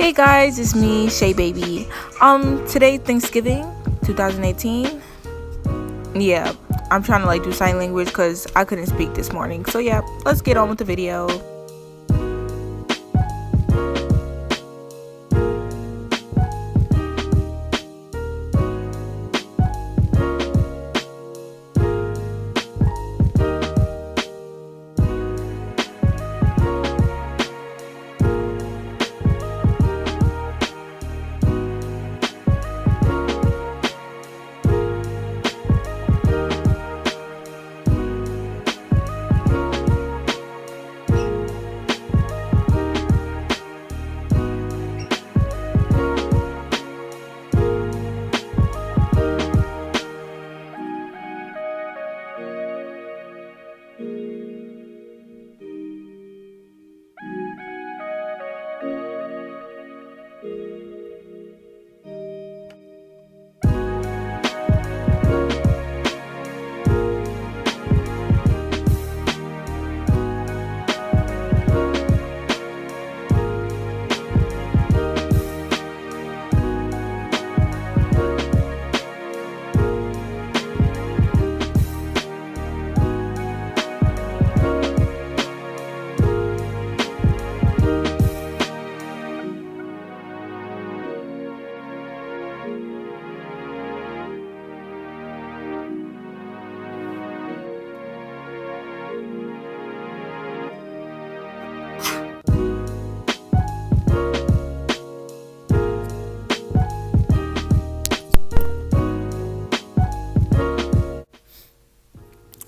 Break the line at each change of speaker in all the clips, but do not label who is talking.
Hey guys, it's me, Shay Baby. Today Thanksgiving 2018. Yeah, I'm trying to do sign language because I couldn't speak this morning. So yeah, let's get on with the video.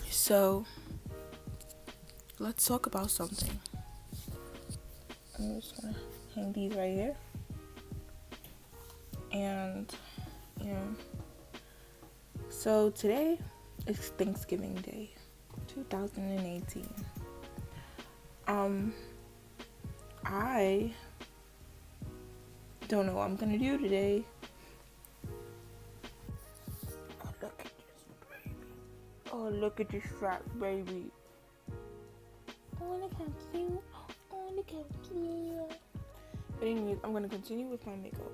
So, let's talk about something. I'm just gonna hang these right here. And, so today is Thanksgiving Day, 2018. I don't know what I'm gonna do today. Oh, look at this fat baby. Oh, look how cute. Oh, look how cute. But anyways, I'm gonna continue with my makeup.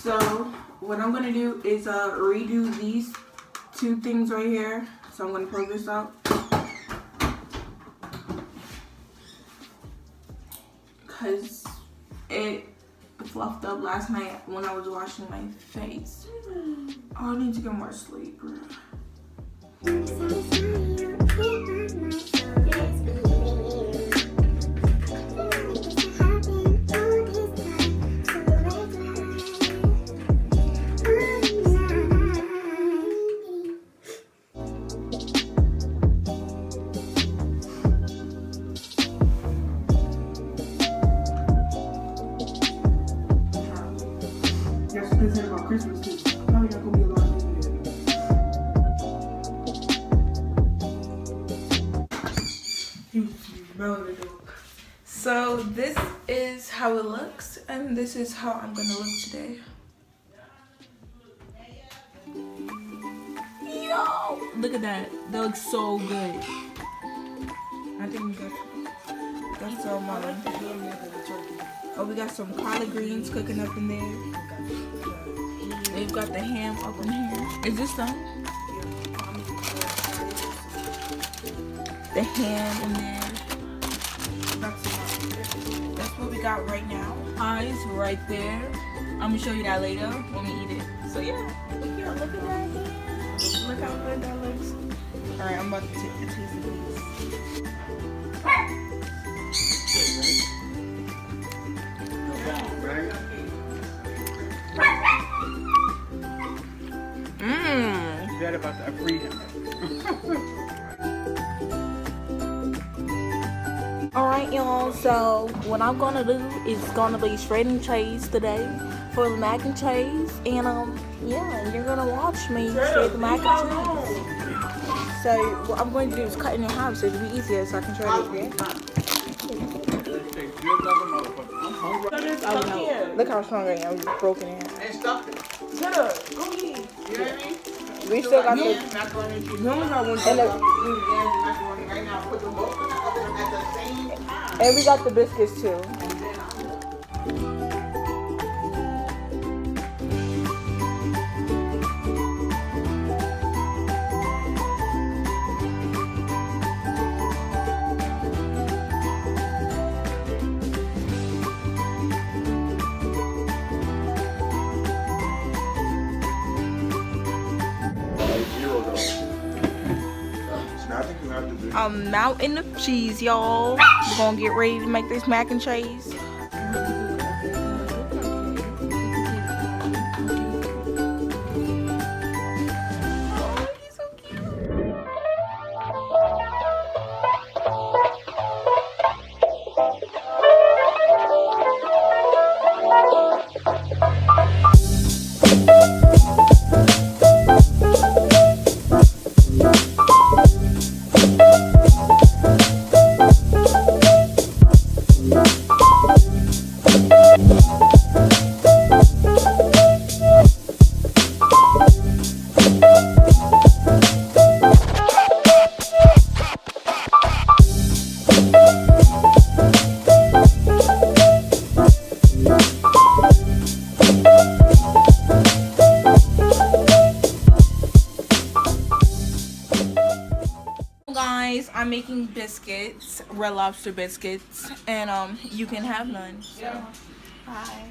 So what I'm gonna do is redo these two things right here. So I'm gonna pull this out. Cause it fluffed up last night when I was washing my face. Oh, I need to get more sleep, bro.
Christmas too. Probably not gonna be a lot of people.
So this is how it looks, and this is how I'm gonna look today. Yo, look at that. That looks so good. I think we got some. Oh, we got some collard greens cooking up in there. We've got the ham up in here. Is this some? The ham in there. That's what we got right now. Eyes right there. I'm gonna show you that later when we eat it. So yeah, look at that. Look how good that looks. All right, I'm about to take a taste of these.
That about that freedom.
Alright y'all, so what I'm gonna do is gonna be shredding cheese today for the mac and cheese, and yeah, you're gonna watch me shred the mac and cheese. So what I'm going to do is cut in half so it'll be easier so I can shred it again. Oh no, look how strong I am, I'm just broken in half. Shut up, go ahead. You know what I mean? We still got the macaroni and cheese. No, I want to do macaroni right now. Put them both in the oven at the same time. And we got the biscuits too. I'm melting the cheese, y'all. We're gonna get ready to make this mac and cheese. Oh, he's so cute. Guys, I'm making biscuits, Red Lobster biscuits, and you can have none. So, bye.